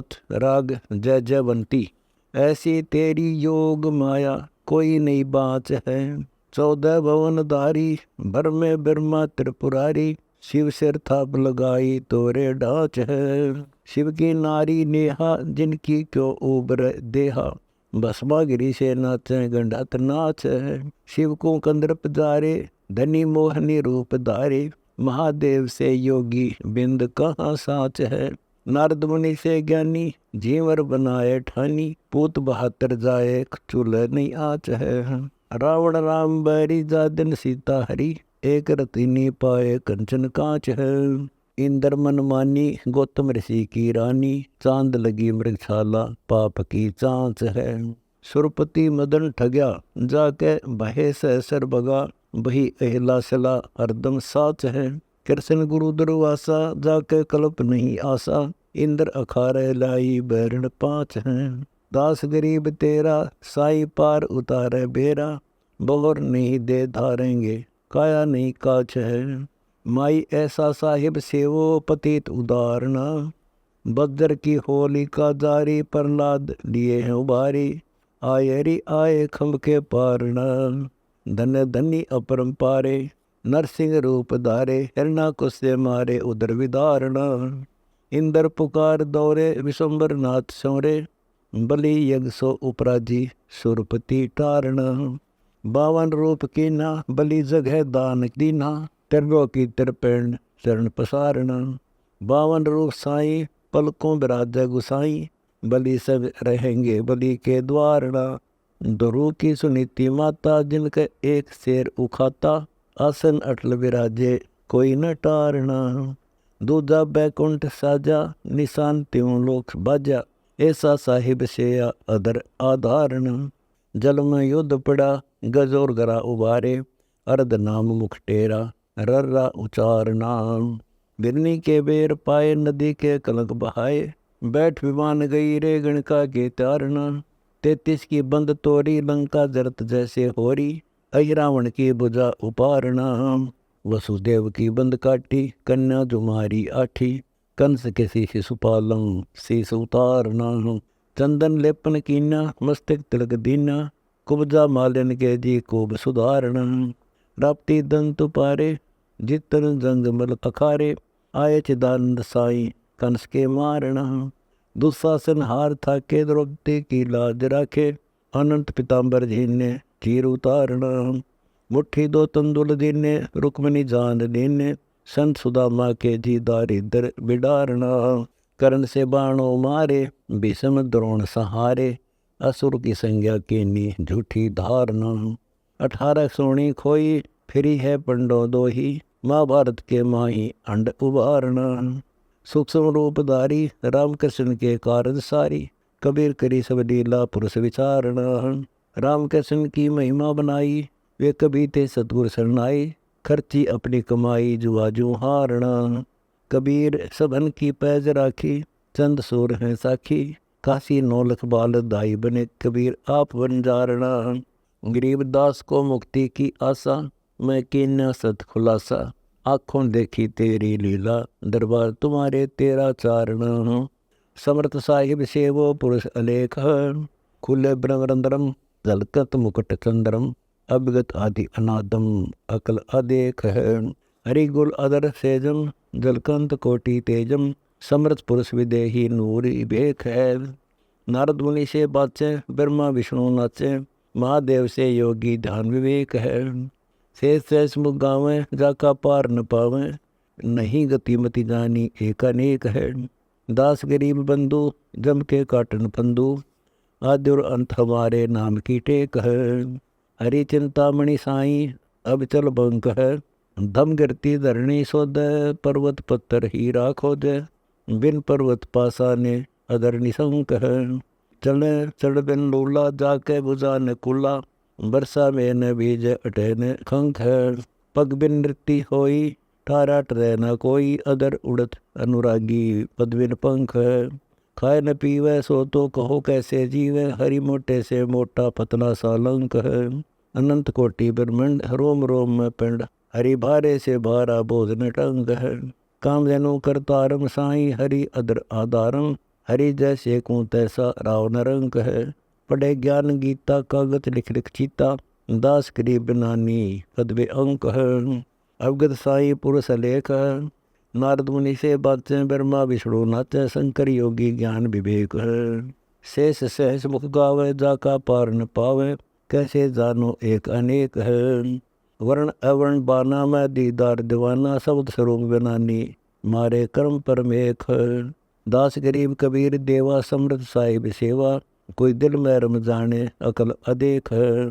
नाथ राग जय जयवंती। ऐसी तेरी योग माया कोई नहीं बाँच है। 14 भवन धारी भर में ब्रह्मा त्रिपुरारी। शिव सिर थाप लगाई तोरे ढांच है। शिव की नारी नेहा जिनकी क्यों उबर देहा। भस्मागिरी से नाचे गंडात नाच है। शिव को कंदर्प धारे धनी मोहनी रूप धारे। महादेव से योगी बिंद कहाँ साच है। नारद मुनि से ज्ञानी जीवर बनाए ठानी। पूत 72 जाए चूल्ह नहीं आच है। रावण राम बैरी जादन सीता हरी। एक रतिनी पाए कंचन कांच है। इंद्र मन मानी गौतम ऋषि की रानी। चांद लगी मृगशाला पाप की चांच है। सुरपति मदन ठग्या जाके बहे सहसर बगा। वही अहिला सला हरदम साच है। कृष्ण गुरु दुर्वासा जाके कल्प नहीं आसा। इंद्र अखारे लाई बैरण 5 हैं। दास गरीब तेरा साई पार उतारे बेरा। बोर नहीं दे धारेंगे काया नहीं काछ है। माई ऐसा साहिब सेवो पतित उदारना। बद्र की होली का जारी प्रहलाद लिए हैं उबारी। आये री आए खम्भ के पारना। धन्य धनी अपरंपारे नरसिंह रूप धारे। हिरणाकुश से मारे उदर विदारणा। इंद्र पुकार दौरे विशंबर नाथ सौरे। बलि यज्ञ सो उपराजी सुरपति टारणा। 52 रूप कीना बलि जगह दान दीना। त्रिलोक की त्रिपेण चरण पसारणा। 52 रूप साई पलकों बिराजे गुसाई। बलि सब रहेंगे बलि के द्वारणा। दुरु की सुनीति माता जिनके एक शेर उखाता। आसन अटल विराजे कोई न टारणा। दूजा बैकुंठ साजा निशान त्यों लोक बाजा। ऐसा साहिब से अदर आधारण। जल में युद्ध पड़ा गजोर गरा उबारे। अर्ध नाम मुख टेरा रर्रा उचारना। बिरनी के बेर पाए नदी के कलंक बहाए। बैठ विमान गई रे गणका के तारना। 33 की बंद तोरी लंका जरत जैसे होरी। अहिरावण की भुजा उपारना। वसुदेव की बंद काटी कन्या जुमारी आठी। कंस के शीश पालम शीश उतारना। चंदन लेपन कीना मस्तक तिलक दीना। कुब्जा मालिन के जी कोब सुधारणा। राप्ती दंत पारे जितन जंग मल अखारे। आये चिदानंद साई कंस के मारणा। दुशासन हार थाके द्रौपदी की लाज राखे। अनंत पिताम्बर झीने चीर उतारणा। मुट्ठी 2 तंदुल दीने रुक्मणी जान दीने। संत सुदामा के जी दारिद्र बिडारणा। कर्ण से बाणों मारे भीष्म द्रोण सहारे। असुर की संज्ञा कीनी झूठी धारणा। 18 सोनी खोई फिरी है पंडो दोही। महाभारत के माही अंड उबारणा। सूक्ष्म रूपधारी रामकृष्ण के कारज सारी। कबीर करी सब लीला पुरुष विचारणा। रामकृष्ण की महिमा बनाई वे कभी थे सतगुर शरणाई। खर्ची अपनी कमाई जुआ जू हारणा। कबीर सबन की पैज राखी चंद सूर हैं साखी। काशी 9 लख बाल दाई बने कबीर आप बंजारणा। गरीबदास को मुक्ति की आशा मैं कीन्या सत खुलासा। आँखों देखी तेरी लीला दरबार तुम्हारे तेरा चारण। समर्थ साहिब सेवो पुरुष अलेख। खुले ब्रह्मरंद्रम जलकत मुकुट चंद्रम। अभिगत आदि अनादम अकल अदेख है। हरि गुल अदर सेजम जलकंत कोटि तेजम। समर्थ पुरुष विदेही नूर बेख है। नारद मुनि से बाचे ब्रह्मा विष्णु नाचे। महादेव से योगी ध्यान विवेक है। शेष मुख गावें जाका पार न पावें। नहीं गति मति जानी एक अनेक है। दास गरीब बंधु जम के काटन फंदू। आदि और अंत हमारे नाम की टेक है। हरि चिंतामणि साई अब चल बंक है। धम गिरती धरणी सोद पर्वत पत्थर हीरा खोद। बिन पर्वत पासा ने अदर निशंक है। चले चढ़ बिन लूला जाके बुझा न कुला। बरसा में न बीज अटे न खंख है। पग बिन नृत्य होई ठारा टरे न कोई। अदर उड़त अनुरागी पद बिन पंख है। खाए न पीवे सो तो कहो कैसे जीवे। हरि मोटे से मोटा पतला सालंक है। अनंत कोटि ब्रह्मांड रोम रोम में पिंड। हरि भारे से भारा बोध न टंग है। काम जनु करतारम साई हरि अदर आधारम। हरि जैसे को तैसा रावण रंक है। पढ़े ज्ञान गीता कागज लिख लिख चीता, दास करी बनानी पदवे अंक है। अवगत साई पुरुष लेख है, नारद मुनि से बातें ब्रह्मा विष्णु नाचे, शंकर योगी ज्ञान विवेक है। शेष सहस मुख गावे, जाका पार न पावे, कैसे जानो एक अनेक है। वर्ण अवर्ण बाना मैं दीदार दीवाना, शब्द स्वरूप बनानी मारे कर्म परमेख है। दास गरीब कबीर देवा, समृद्ध साहिब सेवा, कोई दिल में रम जाने अकल अदेख है।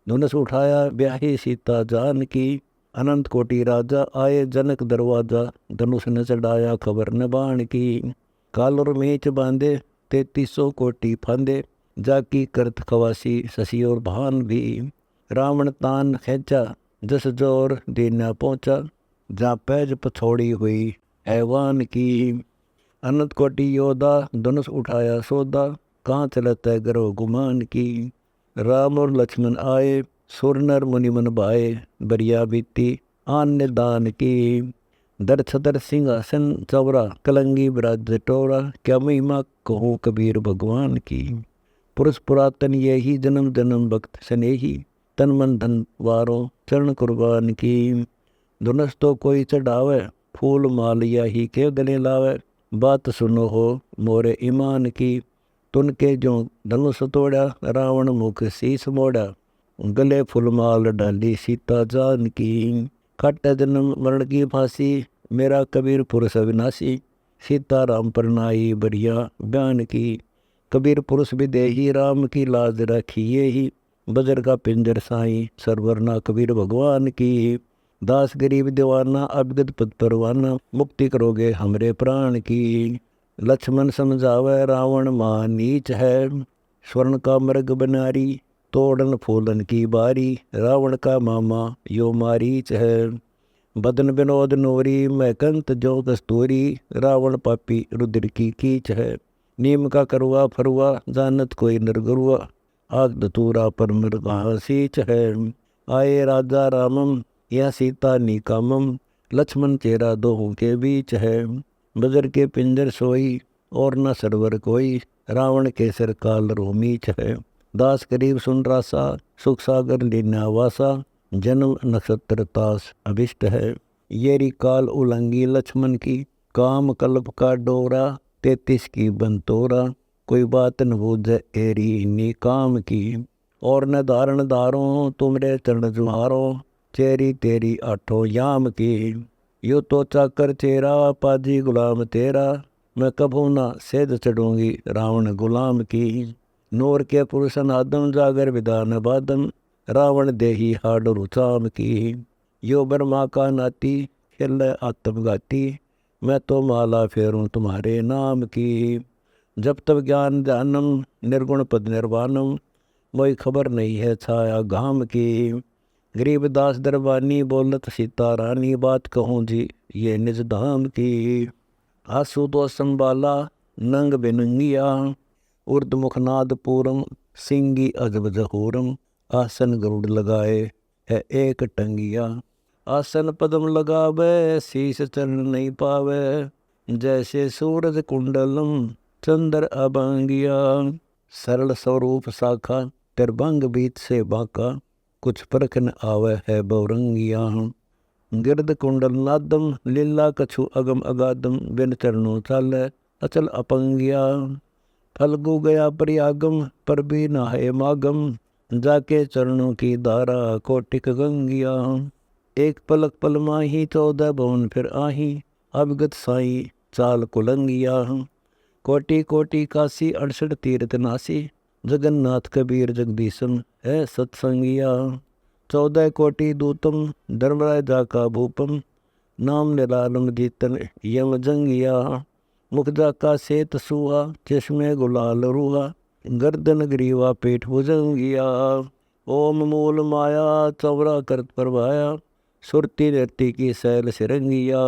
धनुष उठाया ब्याही सीता जान की, अनंत कोटि राजा आए जनक दरवाजा, धनुष न चढ़ाया खबर न बाण की। काल और मेच बांधे 3300 कोटि फांदे, जाकी करत खवासी शशि और भान भी। रावण तान खेचा जस जोर दीना पहुँचा, जा पैज पछोड़ी हुई हैवान की। अनंत कोटि योद्धा धनुष उठाया सौदा, कहाँ चलत है गर्व गुमान की। राम और लक्ष्मण आए सुर नर मुनि मन भाए, बरिया बीती आन्य दान की। दर छतर सिंहासन चौरा, कलंगी विराज टोरा, क्या महिमा कहूँ कबीर भगवान की। पुरुष पुरातन यही जन्म जन्म भक्त स्नेही, तन मन धन वारों चरण कुर्बान की। धनुष तो कोई चढ़ावे, फूल माल यही के गले लावे, बात सुनो हो मोरे ईमान की। तुनके जो धनुष तोड़ा, रावण मुख शीस मोड़ा, गले फुलमाल डाली सीता जान की। खट जन्म मरण की फांसी, मेरा कबीर पुरुष अविनाशी, सीता राम पर नाई बरिया बयान की। कबीर पुरुष विदेही, राम की लाज रखिए ही, बजर का पिंजर साई सरवर ना कबीर भगवान की। दास गरीब दीवाना अवगत पद परवाना, मुक्ति करोगे हमरे प्राण की। लक्ष्मण समझावे रावण मां नीच है, स्वर्ण का मृग बनारी तोड़न फूलन की बारी। रावण का मामा यो मारीच है, बदन विनोद नोरी मैकंत जो कस्तूरी। रावण पापी रुद्र की कीच है, नीम का करुआ फरुआ जानत कोई नरगरुआ। आग दतूरा पर मृगा सीच है, आए राजा रामम यह सीता निकामम। लक्ष्मण चेरा दोहों के बीच है, बजर के पिंजर सोई और न सरवर कोई। रावण केसर काल रोमीच है, दास करीब सुन रासा सुख सागर लीना वासा। जन्म नक्षत्र तास अभिष्ट है, येरी काल उलंगी लक्ष्मण की। काम कल्प का डोरा 33 की बंतोरा, कोई बात न बूझे एरी निकाम की। और न धारण धारो तुमरे चरण जुहारो, चेरी तेरी आठों याम की। यो तो चाकर चेरा पाजी गुलाम तेरा, मैं कभू ना सेध चढ़ूंगी रावण गुलाम की। नूर के पुरुष नादम जागर विधान बादम, रावण देही हाड रुचाम की। यो ब्रह्मा का नाती खेल आत्मघाती, मैं तो माला फेरूं तुम्हारे नाम की। जब तब ज्ञान ध्यानम निर्गुण पद निर्वाणम, मोई खबर नहीं है छाया घाम की। गरीबदास दरबानी बोलत सीता रानी, बात कहूँ जी ये निज धाम की। आंसू तो संभाला नंग बिनंगिया, उर्द मुखनाद पूरम सिंगी अजब जहूरम। आसन गरुड़ लगाए है एक टंगिया, आसन पदम लगावे शीश चरण नहीं पावे। जैसे सूरज कुंडलम चंद्र अभंगिया, सरल स्वरूप शाखा तिरभंग बीच से बाका। कुछ परख न आवे है बहुरंगिया, गिरद कुंडल नादम लीला कछु अगम अगादम। बिन चरणों चाले अचल अपंगिया, फलगु गया परियागम पर भी नहाए मागम। जाके चरणों की धारा कोटिक गंगिया, एक पलक पल माही 14 भवन फिर आही। अवगत साई चाल कुलंगिया, कोटि कोटि काशी 68 तीर्थ नासी। जगन्नाथ कबीर जगदीशम है सत्संगिया, 14 कोटि दूतम धर्मराय जाका भूपम। नाम निरालम जीतन यम जंगिया, मुख जाका सेत सुहा चश्मे गुलाल रूहा। गर्दन ग्रीवा पेट भुजंगिया, ओम मूल माया चौरा करत परवाया। सुरती नृत्य की शैल सिरंगिया,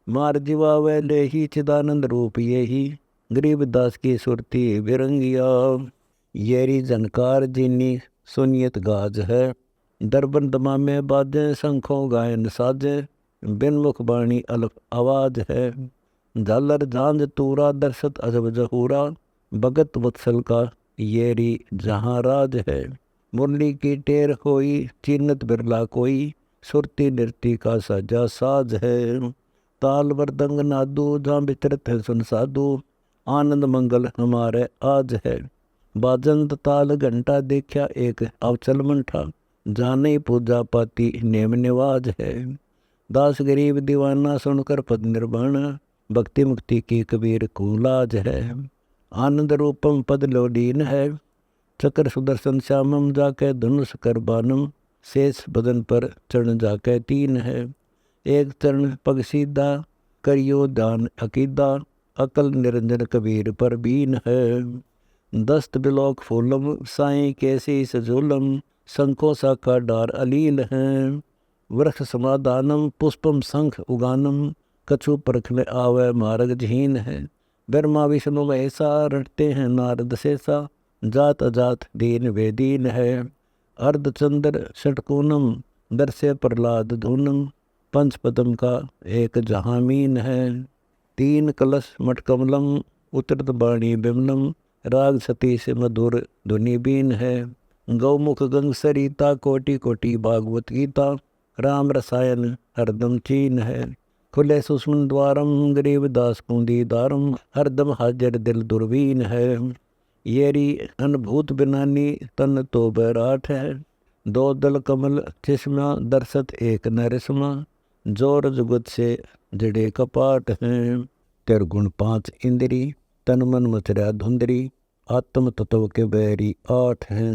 मार जीवा व लेही चिदानंद रूप यही। गरीबदास की सुरती बिरंगिया, येरी जनकार जिनी सुनियत गाज है। दरबन दमामे बाजे शंखों गायन साजे, बिन मुख बाणी अलफ आवाज है। झालर झांझ तूरा दर्शत अजब जहूरा, भगत वत्सल का ये री जहाँ राज है। मुरली की टेर होई चिन्नत बिरला कोई, सुरती नृत्य का सजा साज है। ताल वरदंग नादू जहाँ विचरत है सुन साधु, आनंद मंगल हमारे आज है। बाजंत ताल घंटा देखा एक अवचल मंठा, जाने पूजा पाती नेम निवाज है। दास गरीब दीवाना सुनकर पद निर्वाण, भक्ति मुक्ति की कबीर को लाज है। आनंद रूपम पद लोडीन है, चक्र सुदर्शन श्यामम जाके धनुष कर बानम, शेष बदन पर चरण जाके तीन है। एक चरण पग सीधा करियो दान अकीदा, अकल निरंजन कबीर पर बीन है। दस्त बिलोक फूलम साई कैसी सजोलम, शंखों सा का डार अलील है। वृक्ष समाधानम पुष्पम शंख उगानम, कछु परखने आवे मार्ग झीन है। ब्रह्मा विष्णु महेशा रटते हैं नारद शेषा, जात अजात दीन वेदीन है। अर्धचंद्र षटकोणम दर्शे प्रहलाद धूनम, पंचपदम का एक जहामीन है। तीन कलश मटकमलम उतरत बाणी बिमलम, राग सती से मधुर धुनि बीन है। गौमुख गंग सरिता कोटि कोटि भागवत गीता, राम रसायन हरदम चीन है। खुले सुषमन द्वारम गरीब दास कुंदी दारम, हरदम हाजिर दिल दुर्बीन है। येरी अनभूत बिनानी तन तो बैराठ है, दो दल कमल चश्मा दर्शत एक नरसमा, जोर जुगत से जड़े कपाट हैं। तिरगुण पांच इंद्री तन मन मचरा धुंधरी, आत्म तत्व के बैरी आठ हैं।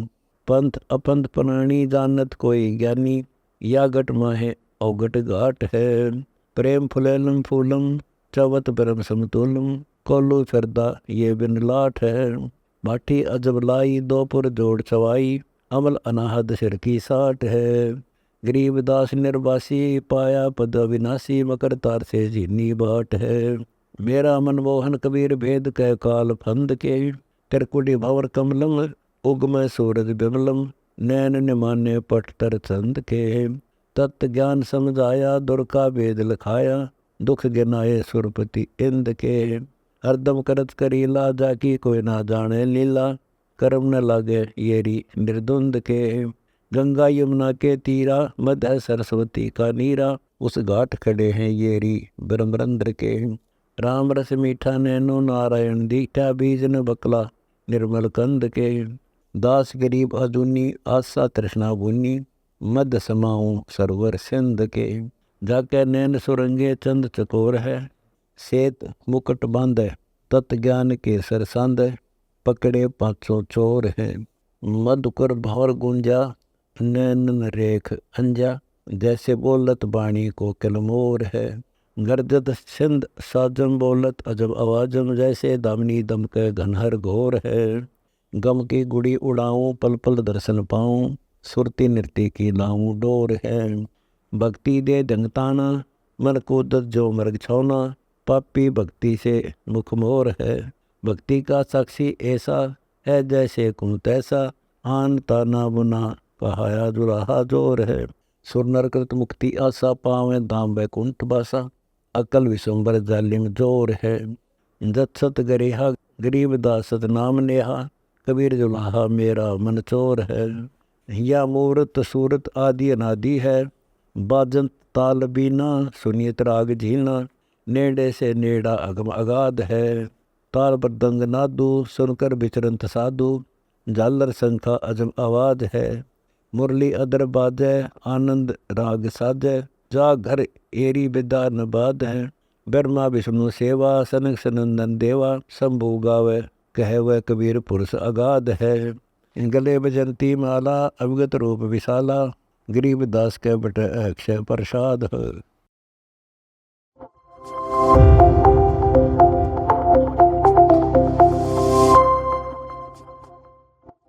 पंथ अपंथ प्राणी जानत कोई ज्ञानी, या गट माहे अवगट घाट है। प्रेम फुलेलम फूलम चवत ब्रह्म समतुलम, कोलू फिरदा ये बिन लाठ है। भाटी अजब लाई दोपुर जोड़ चवाई, अमल अनाहद सिर की साठ है। गरीबदास निर्वासी पाया पद अविनाशी, मकर तार से झीनी बाट है। मेरा मन मोहन कबीर भेद कह काल फंद के, तिरकुटी भंवर कमलम उगम सूरज बिमलम, नैन निमाने पट तर चंद के। तत्व ज्ञान समझाया दुर का वेद लिखाया, दुख गिनाए सुरपति इंद के। हरदम करत करीला जाकी कोई ना जाने लीला, कर्म न लागे येरी निर्द्वंद के। गंगा यमुना के तीरा मध्य सरस्वती का नीरा, उस घाट खड़े हैं येरी ब्रह्मरंद्र के। राम रस मीठा नैनो नारायण दीठा, बीज न बकला निर्मल कंद के। दास गरीब अजूनी आशा तृष्णा बुनी, मद समाऊं सरोवर सिंध के। जाके नैन सुरंगे चंद चकोर है, सेत मुकुट बांधे तत् ज्ञान के सरसंद, पकड़े पाँचों चोर है। मधुकर भौर गुंजा नैन रेख अंजा, जैसे बोलत बाणी को किलमोर है। गर्जत सिंध साजम बोलत अजब आवाजम, जैसे दामिनी दम के घनहर घोर है। गम की गुड़ी उड़ाऊं पल पल दर्शन पाऊं, सुरती नृत्य की लाऊं डोर है। भक्ति दे दंगताना मन को दत जो मर्ग छौना, पापी भक्ति से मुख मोर है। भक्ति का साक्षी ऐसा है जैसे कुं तैसा, आन ताना बुना कहाया जुराहा जोर है। सुर नरकृत मुक्ति आशा पावे धाम बैकुंठ बासा, अकल विश्वम्बर जालिम जोर है। जत सत गरेहा गरीब दासत नाम नेहा, कबीर जुलाहा मेरा मन चोर है। या मूर्त सूरत आदि अनादि है, बाजंत ताल बीना सुनियत राग झीना, नेड़े से नेड़ा अगम अगाध है। ताल बरदंग नादू सुनकर विचरंत साधु, झालर शंखा अजब आवाज है। मुरली अदर बाजै आनंद राग साजै, जा घर एरी विदा न बाद है। ब्रह्मा विष्णु सेवा सनक सनंदन देवा, शंभु गावे कहे वह कबीर पुरुष अगाध है। गले बजंती माला अवगत रूप विशाला, गरीब दास के बट अक्षय प्रसाद है।